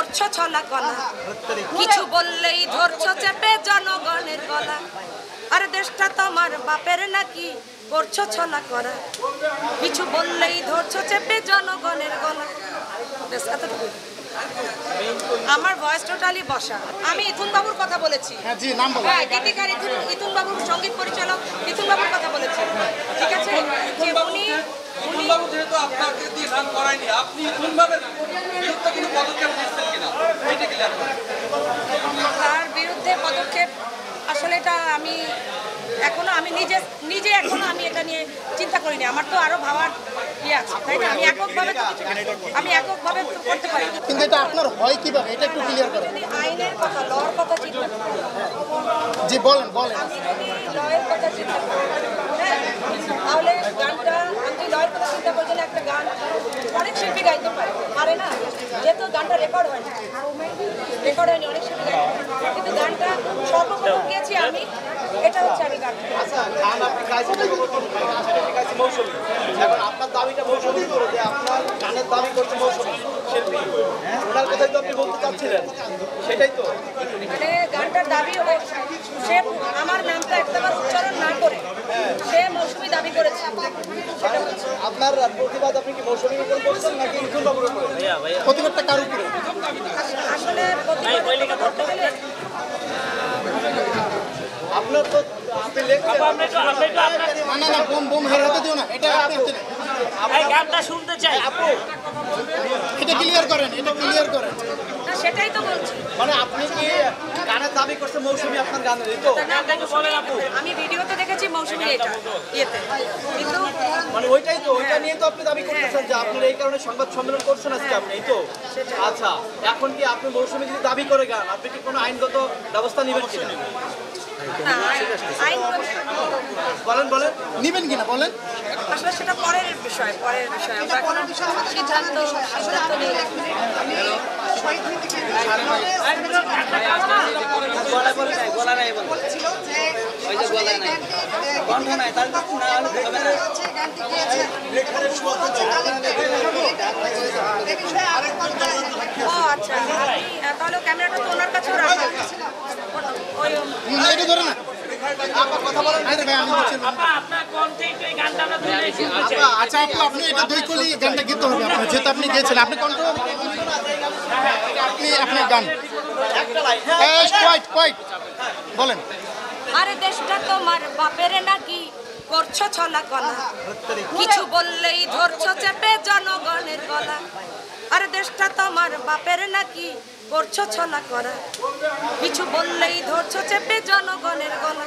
করছো ছলা কলা, কিছু বললেই ধরছো চেপে জনগণের গলা। আর দেশটা তোমার বাপের নাকি করছো ছলা করা, কিছু বললেই ধরছো চেপে জনগণের গলা। আমার ভয়েস টোটালি বসা। আমি ইথুন বাবুর কথা বলেছি। হ্যাঁ, গীতিকার ইথুন বাবুর, সঙ্গীত পরিচালক ইথুন বাবুর কথা বলেছি। ঠিক আছে, যে উনি বাবু যেহেতু আপনাকে দিয়ে গান করায়নি, আপনি ইথুন বাবুর বিরুদ্ধে কোনো পদক্ষেপ নিচ্ছেন কিনা এটা ক্লিয়ার করেন। তার বিরুদ্ধে পদক্ষেপ আসলে এটা আমি এখনো নিজে এখনো আমি এটা নিয়ে চিন্তা করিনি। আমার তো আরো ভাবার আছে, তাই না? আমি এককভাবে করতে পারি। কিন্তু এটা আপনার হয় কিভাবে, এটা একটু ক্লিয়ার করেন। আইনের কথা, লর কথা চিন্তা করি। জি বলেন। আমি যদি লয়ের কথা চিন্তা করি, তাহলে গানটা আমি লয়ের কথা চিন্তা করে গেলে একটা গান অনেক শিল্পী গাইতে পারে না, যেহেতু গানটা রেকর্ড হয়নি, অনেক শিল্পী গাইতে পারে, কিন্তু গানটা সর্বপ্রথম গিয়েছি আমি, এটা হচ্ছে আমি গান। গান আপনি গাইছেন মৌসুমী, এখন আপনার দাবিটা মৌসুমী করে যে আপনার গানের দাবি করছে মৌসুমী শিল্পী, ওনার কথাই তো আপনি বলতে চাচ্ছিলেন, সেটাই তো। মানে গানটার দাবি হলো সে আমার নামটা একবার উচ্চারণ না করে সে মৌসুমী দাবি করেছে। আপনার প্রতিবাদ আপনি কি মৌসুমীর উপর করছেন নাকি ইথুন বাবুর উপরে? প্রতিবাদটা কার উপরে? আসলে প্রতিবাদ করতে গেলে আপনার তো আপনি না বোম হাতে দিও না, এটা আপনি গানটা শুনতে চাই। এটা ক্লিয়ার করেন। না, সেটাই তো বলছি। মানে আপনি কি গানের দাবি করছে মৌসুমী আপনার গানের, এই তো? আমি ভিডিওতে দেখেছি মৌসুমীর এটা ইয়েতে, কিন্তু মানে ওইটাই তো, ওইটা নিয়ে তো আপনি দাবি করতেছেন যে আপনার এই কারণে সংবাদ সম্মেলন করছেন আজকে আপনি, এই তো? আচ্ছা, এখন কি আপনি মৌসুমী যদি দাবি করে গান, আপনি কি কোনো আইনগত ব্যবস্থা নেবেন কিনা? বলেন নিবেন কিনা বলেন। আসলে সেটা পরের বিষয়। আমরা কোনো সিদ্ধান্ত নেই। ও আচ্ছা, তাহলে ক্যামেরাটা তো ওনার কাছেও রাখা। এটা ধরে না। আচ্ছা আপু, আপনি এটা দুই কলি গানটা গীত হবে আপনার, যেহেতু আপনি গিয়েছিলেন, আপনি কন্ট্রোল আপনি গান বলেন। আরে দেশটা তোমার বাপের নাকি করছো ছলা কলা, কিছু বললেই ধরছো চেপে জনগণের গলা। আরে দেশটা তোমার বাপের নাকি করছো ছলা করা, কিছু বললেই ধরছো চেপে জনগণের গলা।